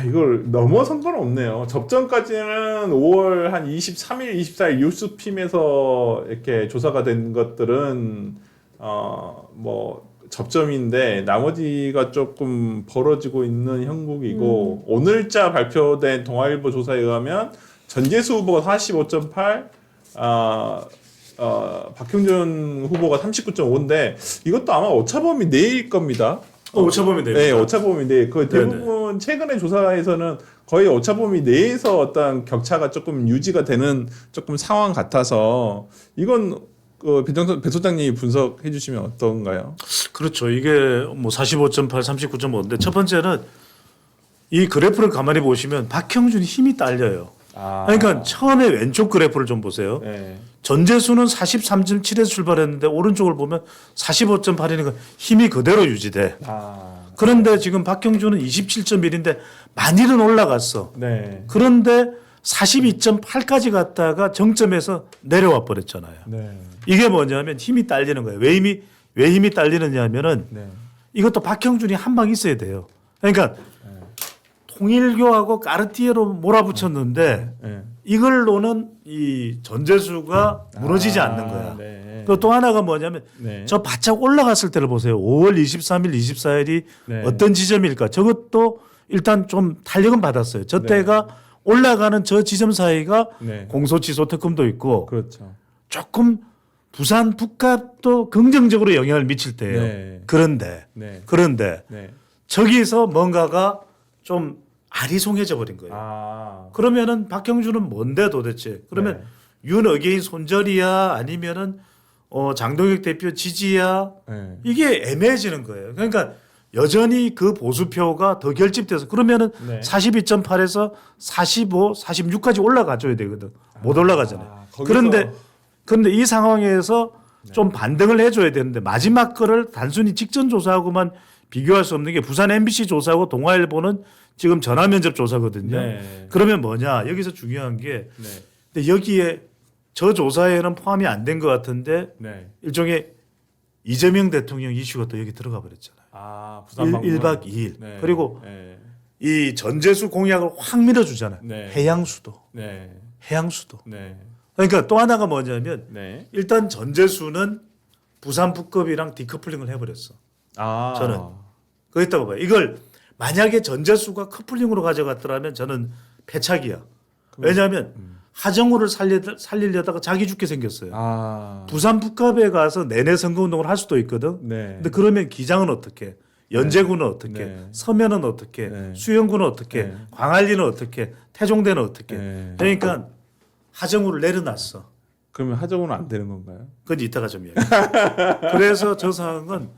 이걸 넘어선 건 없네요. 접전까지는 5월 한 23일, 24일 뉴스핌에서 이렇게 조사가 된 것들은 뭐 접점인데 나머지가 조금 벌어지고 있는 형국이고 오늘자 발표된 동아일보 조사에 의하면 전재수 후보가 45.8, 박형준 후보가 39.5인데 이것도 아마 오차범위 내일 겁니다. 오차범위 내일. 네, 오차범위 내. 그 대부분 최근의 조사에서는 거의 오차범위 내에서 어떤 격차가 조금 유지가 되는 조금 상황 같아서 이건 배 소장님이 분석해 주시면 어떤가요? 그렇죠. 이게 뭐 45.8, 39.5인데 첫 번째는 이 그래프를 가만히 보시면 박형준이 힘이 딸려요. 그러니까 처음에 왼쪽 그래프를 좀 보세요. 네. 전재수는 43.7에서 출발했는데 오른쪽을 보면 45.8이니까 힘이 그대로 유지돼. 그런데 지금 박형준은 27.1인데 많이는 올라갔어. 네. 그런데 42.8까지 갔다가 정점에서 내려와 버렸잖아요. 네. 이게 뭐냐면 힘이 딸리는 거예요. 왜 힘이 딸리느냐 하면은 네. 이것도 박형준이 한 방 있어야 돼요. 그러니까 통일교하고 까르띠에로 몰아붙였는데 네. 이걸로는 이 전재수가 무너지지 않는 거야. 네. 그리고 또 하나가 뭐냐면 네. 저 바짝 올라갔을 때를 보세요. 5월 23일, 24일이 네. 어떤 지점일까? 저것도 일단 좀 탄력은 받았어요. 저 때가 올라가는 저 지점 사이가 네. 공소취소 특검도 있고 그렇죠. 조금 부산 북값도 긍정적으로 영향을 미칠 때예요. 네. 그런데 네. 네. 저기서 뭔가가 좀 아리송해져 버린 거예요. 그러면은 박형준은 뭔데 도대체? 그러면 윤어게인 손절이야 아니면은 장동혁 대표 지지야? 네. 이게 애매해지는 거예요. 그러니까 여전히 그 보수표가 더 결집돼서 그러면은 네. 42.8에서 45, 46까지 올라가줘야 되거든. 못 올라가잖아요. 거기서- 그런데 이 상황에서 좀 반등을 해줘야 되는데 마지막 거를 단순히 직전 조사하고만 비교할 수 없는 게 부산 MBC 조사하고 동아일보는 지금 전화 면접 조사거든요. 네. 그러면 뭐냐? 여기서 중요한 게 네. 근데 여기에 저 조사에는 포함이 안 된 것 같은데 네. 일종의 이재명 대통령 이슈가 또 여기 들어가 버렸잖아요. 부산 방문. 1박 2일. 네. 그리고 네. 이 전재수 공약을 확 밀어주잖아요. 네. 해양수도. 네. 해양수도. 네. 그러니까 또 하나가 뭐냐면 네. 일단 전재수는 부산 북급이랑 디커플링을 해버렸어. 저는. 그랬다고 봐요. 이걸 만약에 전재수가 커플링으로 가져갔더라면 저는 패착이야. 왜냐하면 하정우를 살리려다가 자기 죽게 생겼어요. 부산 북합에 가서 내내 선거운동을 할 수도 있거든. 네. 근데 그러면 기장은 어떻게? 연제군은 어떻게? 네. 서면은 어떻게? 네. 수영군은 어떻게? 네. 광안리는 어떻게? 태종대는 어떻게? 네. 그러니까 하정우를 내려놨어. 그러면 하정우는 안 되는 건가요? 그건 이따가 좀 이야기. 그래서 저 상황은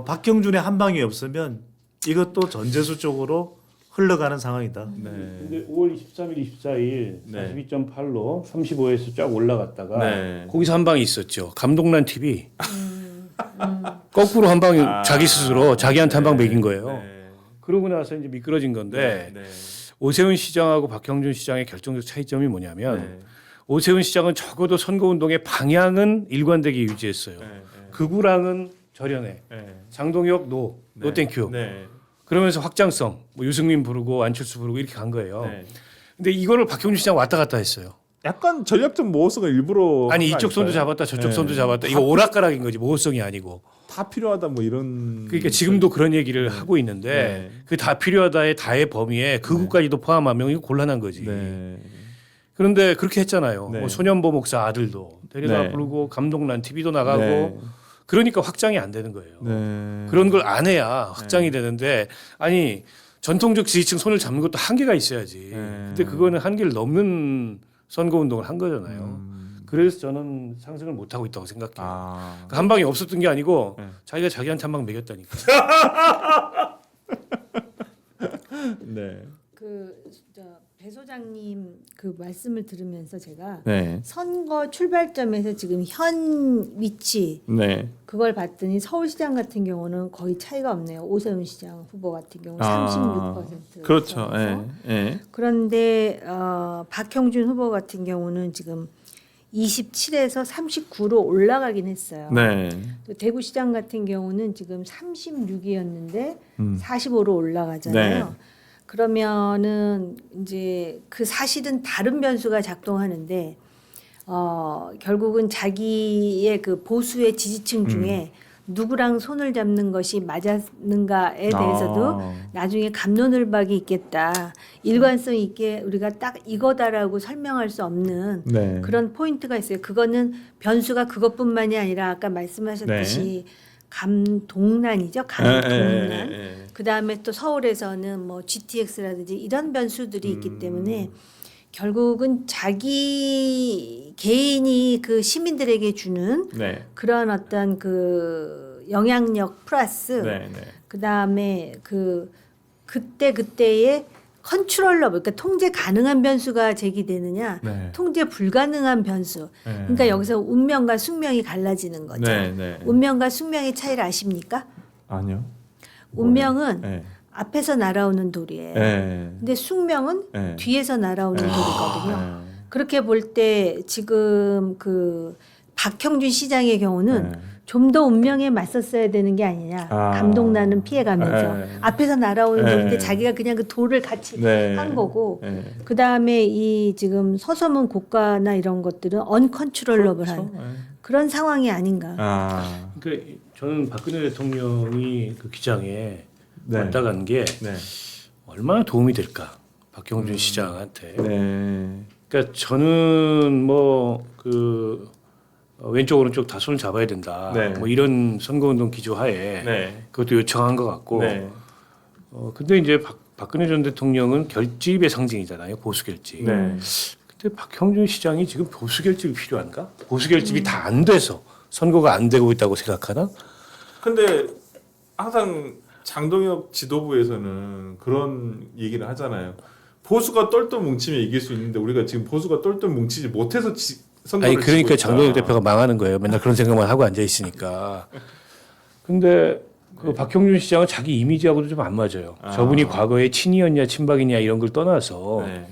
박형준의 한 방이 없으면 이것도 전재수 쪽으로 흘러가는 상황이다. 네. 근데 5월 23일, 24일 네. 42.8로 35에서 쫙 올라갔다가 네. 거기서 한 방이 있었죠. 감독난 TV. 거꾸로 한 방이 자기 스스로 자기한테 한 방 먹인 거예요. 네. 그러고 나서 이제 미끄러진 건데 네. 오세훈 시장하고 박형준 시장의 결정적 차이점이 뭐냐면 네. 오세훈 시장은 적어도 선거운동의 방향은 일관되게 유지했어요. 네. 극우랑은 절연해. 네. 장동혁 노 땡큐. 네. 그러면서 확장성 뭐 유승민 부르고 안철수 부르고 이렇게 간 거예요. 네. 근데 이거를 박형준 시장 왔다 갔다 했어요. 약간 전략적 모호성을 일부러 아니 한거 이쪽 손도 아닐까요? 잡았다 저쪽 네. 손도 잡았다. 이거 오락가락인 거지 모호성이 아니고. 다 필요하다 뭐 이런. 그러니까 지금도 그런 얘기를 하고 있는데 그 다 필요하다의 다의 범위에 극우까지도 포함하면 이거 곤란한 거지. 네. 그런데 그렇게 했잖아요. 네. 뭐 소년보 목사 아들도 데려다 네. 부르고 감독난 TV도 나가고 네. 그러니까 확장이 안 되는 거예요. 네. 그런 걸 안 해야 확장이 되는데 아니 전통적 지지층 손을 잡는 것도 한계가 있어야지. 근데 그거는 한계를 넘는 선거운동을 한 거잖아요. 그래서 저는 상승을 못 하고 있다고 생각해요. 그러니까 한 방이 없었던 게 아니고 자기가 자기한테 한 방 먹였다니까. 네. 배 소장님 그 말씀을 들으면서 제가 네. 선거 출발점에서 지금 현 위치 네. 그걸 봤더니 서울시장 같은 경우는 거의 차이가 없네요. 오세훈 시장 후보 같은 경우 36%. 그렇죠. 예. 예. 그런데 박형준 후보 같은 경우는 지금 27에서 39로 올라가긴 했어요. 네. 또 대구시장 같은 경우는 지금 36이었는데 45로 올라가잖아요. 네. 그러면은 이제 그 사실은 다른 변수가 작동하는데 결국은 자기의 그 보수의 지지층 중에 누구랑 손을 잡는 것이 맞았는가에 대해서도 나중에 갑론을박이 있겠다. 일관성 있게 우리가 딱 이거다라고 설명할 수 없는 네. 그런 포인트가 있어요. 그거는 변수가 그것뿐만이 아니라 아까 말씀하셨듯이 감동란이죠. 감동란. 그다음에 또 서울에서는 뭐 GTX라든지 이런 변수들이 있기 때문에 결국은 자기 개인이 그 시민들에게 주는 네. 그런 어떤 그 영향력 플러스 네. 네. 그다음에 그 그때의 컨트롤러블 그러니까 통제 가능한 변수가 제기되느냐 네. 통제 불가능한 변수 네. 그러니까 여기서 운명과 숙명이 갈라지는 거죠. 네. 네. 운명과 숙명의 차이를 아십니까? 아니요. 운명은 네. 앞에서 날아오는 돌이에요. 네. 근데 숙명은 네. 뒤에서 날아오는 돌이거든요. 네. 그렇게 볼 때 지금 그 박형준 시장의 경우는 네. 좀 더 운명에 맞섰어야 되는 게 아니냐. 감동나는 피해가면서 네. 앞에서 날아오는 네. 돌인데 자기가 그냥 그 돌을 같이 네. 한 거고 네. 그 다음에 이 지금 서서문 고가나 이런 것들은 언컨트롤러블한 그렇죠. 네. 그런 상황이 아닌가. 그러니까 저는 박근혜 대통령이 그 기장에 네. 왔다 간 게 네. 얼마나 도움이 될까 박형준 시장한테. 네. 그러니까 저는 뭐 그 왼쪽 오른쪽 다 손을 잡아야 된다. 네. 뭐 이런 선거운동 기조하에 네. 그것도 요청한 것 같고. 네. 근데 이제 박근혜 전 대통령은 결집의 상징이잖아요. 보수 결집. 네. 근데 박형준 시장이 지금 보수 결집이 필요한가? 보수 결집이 다 안 돼서 선거가 안 되고 있다고 생각하나? 근데 항상 장동혁 지도부에서는 그런 얘기를 하잖아요. 보수가 똘똘 뭉치면 이길 수 있는데 우리가 지금 보수가 똘똘 뭉치지 못해서 선거를 아니 그러니까 지고 있다. 장동혁 대표가 망하는 거예요. 맨날 그런 생각만 하고 앉아 있으니까. 근데 그 박형준 시장은 자기 이미지하고도 좀 안 맞아요. 저분이 과거에 친이었냐 친박이냐 이런 걸 떠나서 네.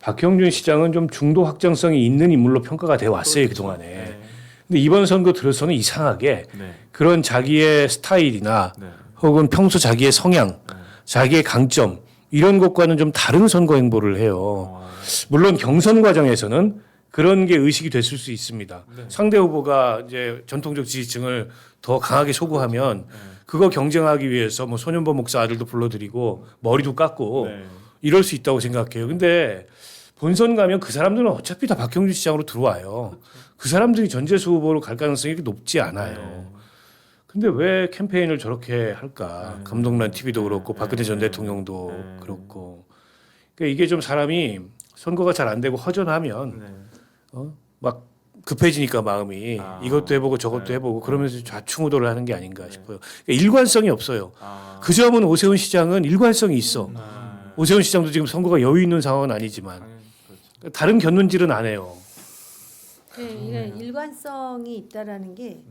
박형준 시장은 좀 중도 확장성이 있는 인물로 평가가 돼 왔어요 그동안에. 네. 근데 이번 선거 들어서는 이상하게 네. 그런 자기의 스타일이나 네. 혹은 평소 자기의 성향, 자기의 강점 이런 것과는 좀 다른 선거 행보를 해요. 물론 경선 과정에서는 그런 게 의식이 됐을 수 있습니다. 상대 후보가 이제 전통적 지지층을 더 강하게 소구하면 그거 경쟁하기 위해서 뭐 손현보 목사 아들도 불러들이고 머리도 깎고 네. 이럴 수 있다고 생각해요. 근데 본선 가면 그 사람들은 어차피 다 박형준 시장으로 들어와요. 그 사람들이 전재수 후보로 갈 가능성이 그렇게 높지 않아요. 근데 왜 캠페인을 저렇게 할까? 감동란 TV도 그렇고 박근혜 전 대통령도 그렇고. 그러니까 이게 좀 사람이 선거가 잘 안 되고 허전하면 막 급해지니까 마음이 이것도 해보고 저것도 해보고 그러면서 좌충우돌을 하는 게 아닌가 싶어요. 그러니까 일관성이 없어요. 그 점은 오세훈 시장은 일관성이 있어. 오세훈 시장도 지금 선거가 여유 있는 상황은 아니지만 다른 견눈질은 안 해요. 네, 일관성이 있다라는 게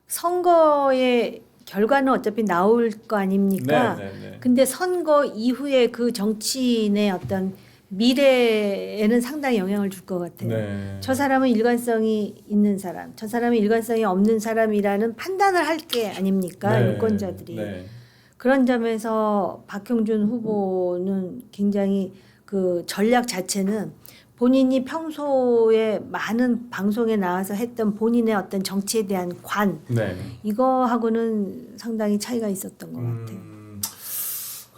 선거의 결과는 어차피 나올 거 아닙니까? 근데 선거 이후에 그 정치인의 어떤 미래에는 상당히 영향을 줄 것 같아요. 네. 저 사람은 일관성이 있는 사람, 저 사람은 일관성이 없는 사람이라는 판단을 할 게 아닙니까? 네. 유권자들이. 네. 그런 점에서 박형준 후보는 굉장히 그 전략 자체는 본인이 평소에 많은 방송에 나와서 했던 본인의 어떤 정치에 대한 관 네. 이거하고는 상당히 차이가 있었던 것 같아요.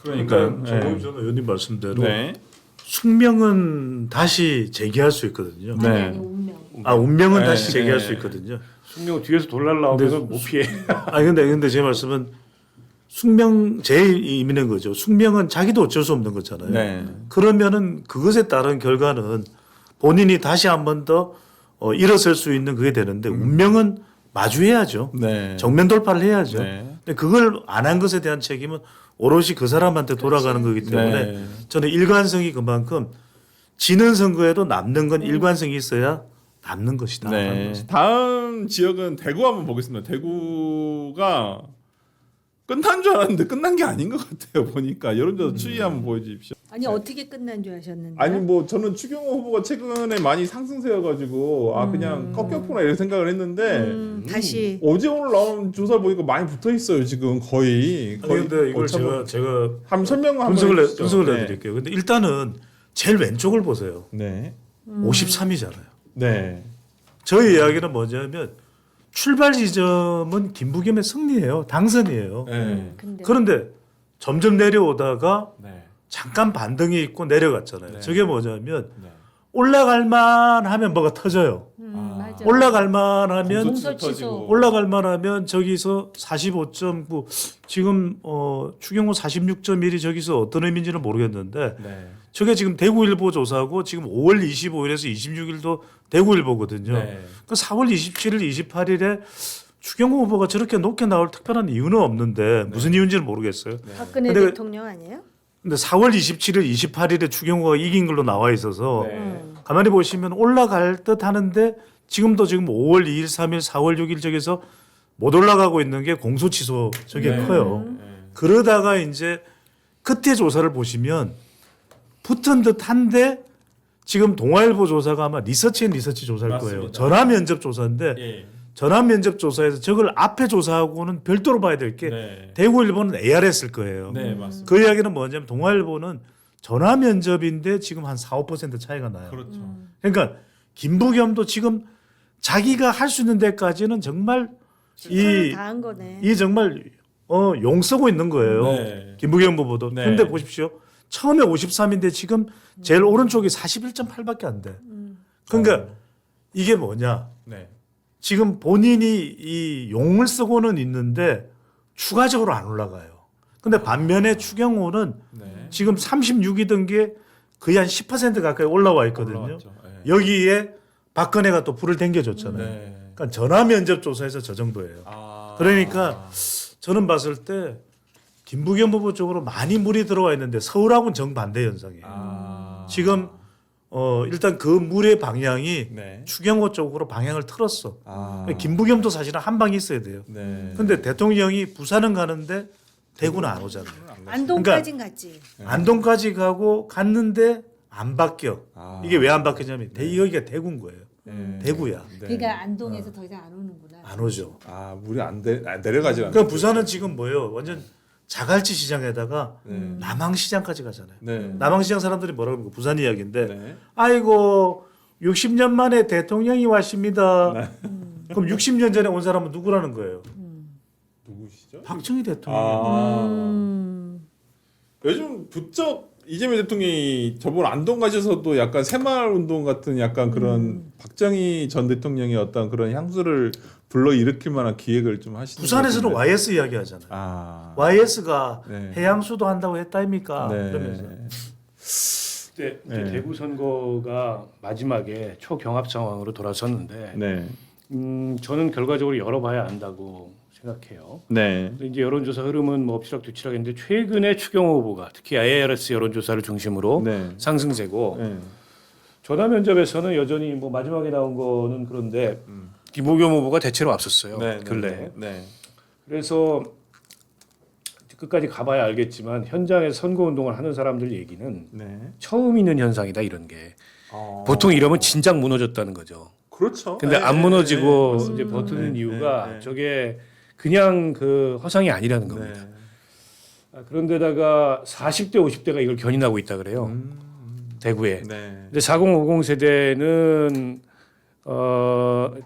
그러니까요. 저는 의원님 말씀대로 네. 숙명은 다시 재개할 수 있거든요. 네. 아니 운명. 운명은 네, 다시 재개할 네. 수 있거든요. 숙명 뒤에서 돌날 나오면 못 피해. 근데 제 말씀은 숙명 제 의미는 거죠. 숙명은 자기도 어쩔 수 없는 거잖아요. 네. 그러면은 그것에 따른 결과는 본인이 다시 한 번 더 일어설 수 있는 그게 되는데 운명은 마주해야죠. 네. 정면 돌파를 해야죠. 네. 근데 그걸 안 한 것에 대한 책임은 오롯이 그 사람한테 돌아가는 거기 때문에 네. 저는 일관성이 그만큼 지는 선거에도 남는 건 일관성이 있어야 남는 것이다. 네. 다음 지역은 대구 한번 보겠습니다. 대구가 끝난 줄 알았는데 끝난 게 아닌 것 같아요. 보니까 여론조사 추이 한번 보여주십시오. 아니 어떻게 끝난 줄 아셨는데? 아니 뭐 저는 추경호 후보가 최근에 많이 상승세여가지고 그냥 꺾였구나 이런 생각을 했는데 다시 어제 오늘 나온 조사 보니까 많이 붙어 있어요 지금 거의. 아니 근데 이걸 어차피 제가 한번 설명 한번 분석을 해주시죠. 네. 해드릴게요. 근데 일단은 제일 왼쪽을 보세요. 네. 53이잖아요. 네. 저희 이야기는 뭐냐면 출발 지점은 김부겸의 승리예요. 당선이에요. 네. 근데 그런데 점점 내려오다가 네. 잠깐 반등이 있고 내려갔잖아요. 네. 저게 뭐냐면 네. 올라갈만 하면 뭐가 터져요. 맞아. 올라갈만 하면 공소 취소. 터지고. 올라갈만 하면 저기서 45.9 지금 추경호 46.1이 저기서 어떤 의미인지는 모르겠는데 네. 저게 지금 대구일보 조사고 지금 5월 25일에서 26일도 대구일보거든요. 네. 그 4월 27일, 28일에 추경호 후보가 저렇게 높게 나올 특별한 이유는 없는데 무슨 이유인지는 모르겠어요. 박근혜 근데 대통령 아니에요? 근데 4월 27일, 28일에 추경호가 이긴 걸로 나와 있어서 네. 가만히 보시면 올라갈 듯 하는데 지금도 지금 5월 2일, 3일, 4월 6일 저기서 못 올라가고 있는 게 공소취소 저게 네. 커요. 네. 그러다가 이제 그때 조사를 보시면 붙은 듯한데 지금 동아일보 조사가 아마 리서치 조사일 거예요. 맞습니다. 전화 면접 조사인데 예. 전화 면접 조사에서 저걸 앞에 조사하고는 별도로 봐야 될 게 네. 대구일보는 ARS일 거예요. 네, 맞습니다. 그 이야기는 뭐냐면 동아일보는 전화 면접인데 지금 한 4~5% 차이가 나요. 그렇죠. 그러니까 김부겸도 지금 자기가 할 수 있는 데까지는 정말 최선을 다한 거네. 이 정말 용 쓰고 있는 거예요. 네. 김부겸 후보도. 네. 근데 보십시오. 처음에 53인데 지금 제일 오른쪽이 41.8밖에 안 돼. 그러니까 이게 뭐냐? 네. 지금 본인이 이 용을 쓰고는 있는데 추가적으로 안 올라가요. 근데 반면에 추경호는 네. 지금 36이던 게 거의 한 10% 가까이 올라와 있거든요. 올라왔죠. 네. 여기에 박근혜가 또 불을 당겨줬잖아요. 네. 그러니까 전화 면접 조사에서 저 정도예요. 아. 그러니까 저는 봤을 때 김부겸 후보 쪽으로 많이 물이 들어와 있는데 서울하고는 정반대 현상이에요. 아. 지금 일단 그 물의 방향이 네. 추경호 쪽으로 방향을 틀었어. 아. 김부겸도 사실은 한 방이 있어야 돼요. 네. 근데 대통령이 부산은 가는데 대구는 안 오잖아요. 안동까진 갔지. 안동까지 가고 갔는데 안 바뀌어. 아. 이게 왜 안 바뀌냐면 여기가 대구인 거예요. 네. 대구야. 네. 그러니까 안동에서 더 이상 안 오는구나. 안 오죠. 아 물이 안 내려가지 않아요. 그러니까 부산은 지금 뭐예요? 완전 자갈치 시장에다가 네. 남항시장까지 가잖아요. 네. 남항시장 사람들이 뭐라고 그러는 거 부산 이야기인데 네. 아이고 60년 만에 대통령이 왔습니다. 네. 그럼 60년 전에 온 사람은 누구라는 거예요? 누구시죠? 박정희 대통령. 아. 요즘 부쩍 이재명 대통령이 저번 안동 가셔서도 약간 새마을 운동 같은 약간 그런 박정희 전 대통령의 어떤 그런 향수를 불러 일으킬 만한 기획을 좀 하시는 부산에서는 것 같은데. YS 이야기하잖아요. 아. YS가 네. 해양수도 한다고 했다입니까? 그러면서 이제 네. 대구 선거가 마지막에 초경합 상황으로 돌아섰는데 네. 저는 결과적으로 열어봐야 안다고 생각해요. 네. 근데 이제 여론조사 흐름은 뭐 엎치락뒤치락했는데 최근에 추경호 후보가 특히 ARS 여론조사를 중심으로 네. 상승세고 네. 전화 면접에서는 여전히 뭐 마지막에 나온 거는 그런데 김부겸 후보가 대체로 앞섰어요. 근래. 네. 그래서 끝까지 가봐야 알겠지만 현장에서 선거운동을 하는 사람들 얘기는 네. 처음 있는 현상이다 이런 게 어. 보통 이러면 진작 무너졌다는 거죠. 그렇죠. 근데 네, 안 네, 무너지고 네, 이제 버티는 네, 이유가 네, 네. 저게 그냥 그 허상이 아니라는 네. 겁니다. 그런데다가 40대 50대가 이걸 견인하고 있다 그래요. 대구에. 네. 근데 4050 세대는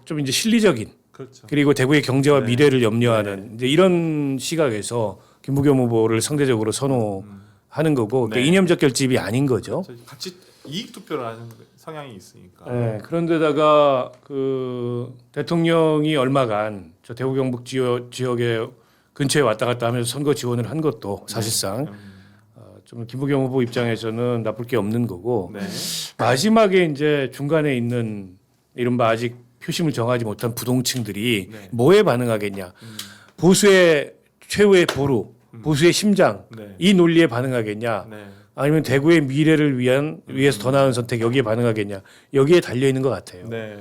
좀 이제 실리적인 그렇죠. 그리고 대구의 경제와 네. 미래를 염려하는 이제 이런 시각에서 김부겸 후보를 상대적으로 선호하는 거고 그러니까 네. 이념적 결집이 아닌 거죠. 같이 이익 투표를 하는 성향이 있으니까. 네, 그런데다가 그 대통령이 얼마간 저 대구 경북 지역에 근처에 왔다 갔다 하면서 선거 지원을 한 것도 사실상 좀 김부겸 후보 입장에서는 나쁠 게 없는 거고 네. 마지막에 이제 중간에 있는 이른바 아직 표심을 정하지 못한 부동층들이 네. 뭐에 반응하겠냐? 보수의 최후의 보루, 보수의 심장 네. 이 논리에 반응하겠냐? 네. 아니면 대구의 미래를 위해서 더 나은 선택 여기에 반응하겠냐? 여기에 달려 있는 것 같아요. 네.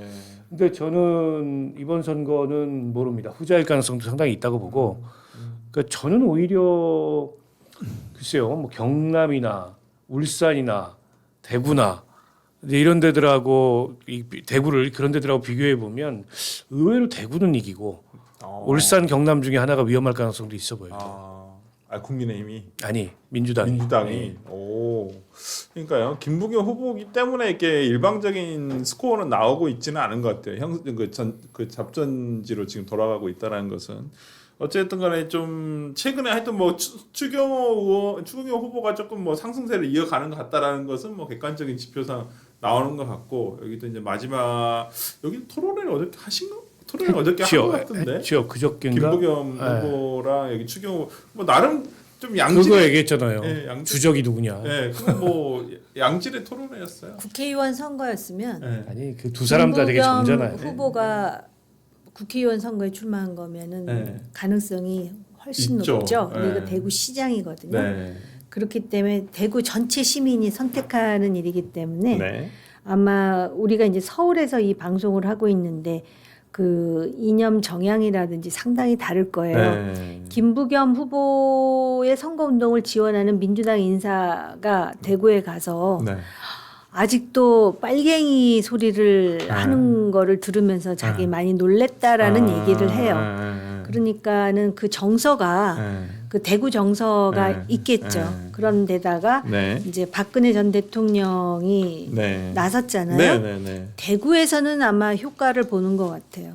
근데 저는 이번 선거는 모릅니다. 후자일 가능성도 상당히 있다고 보고, 그러니까 저는 오히려 글쎄요, 뭐 경남이나 울산이나 대구나 이런 데들하고 대구를 그런 데들하고 비교해 보면 의외로 대구는 이기고 울산, 경남 중에 하나가 위험할 가능성도 있어 보여요. 국민의힘이 아니 민주당이. 오, 그러니까요. 김부겸 후보기 때문에 이렇게 일방적인 스코어는 나오고 있지는 않은 것 같아요. 그 잡전지로 지금 돌아가고 있다라는 것은 어쨌든간에 좀 최근에 하여튼 뭐 추경호 후보가 조금 뭐 상승세를 이어가는 것 같다라는 것은 뭐 객관적인 지표상 나오는 것 같고 여기도 이제 마지막 여기 토론회를 어저께 하신가? 토론회 어저께 한 것 같은데. 했죠. 그저께인가? 김부겸 후보랑 여기 추경호 뭐 나름 좀 양질. 그거 얘기했잖아요. 네, 주적이 누구냐? 네, 그거 뭐 양질의 토론회였어요. 국회의원 선거였으면 네. 아니 그 두 사람 다 되게 정잖아요. 후보가 국회의원 선거에 출마한 거면은 네. 가능성이 훨씬 있죠. 높죠. 근데 네. 이거 대구 시장이거든요. 네. 그렇기 때문에 대구 전체 시민이 선택하는 일이기 때문에 네. 아마 우리가 이제 서울에서 이 방송을 하고 있는데 그 이념 정향이라든지 상당히 다를 거예요. 네. 김부겸 후보의 선거운동을 지원하는 민주당 인사가 대구에 가서 네. 아직도 빨갱이 소리를 하는 거를 들으면서 자기 많이 놀랬다라는 얘기를 해요. 그러니까는 그 정서가 그 대구 정서가 있겠죠. 그런 데다가 네. 이제 박근혜 전 대통령이 네. 나섰잖아요. 네. 대구에서는 아마 효과를 보는 것 같아요.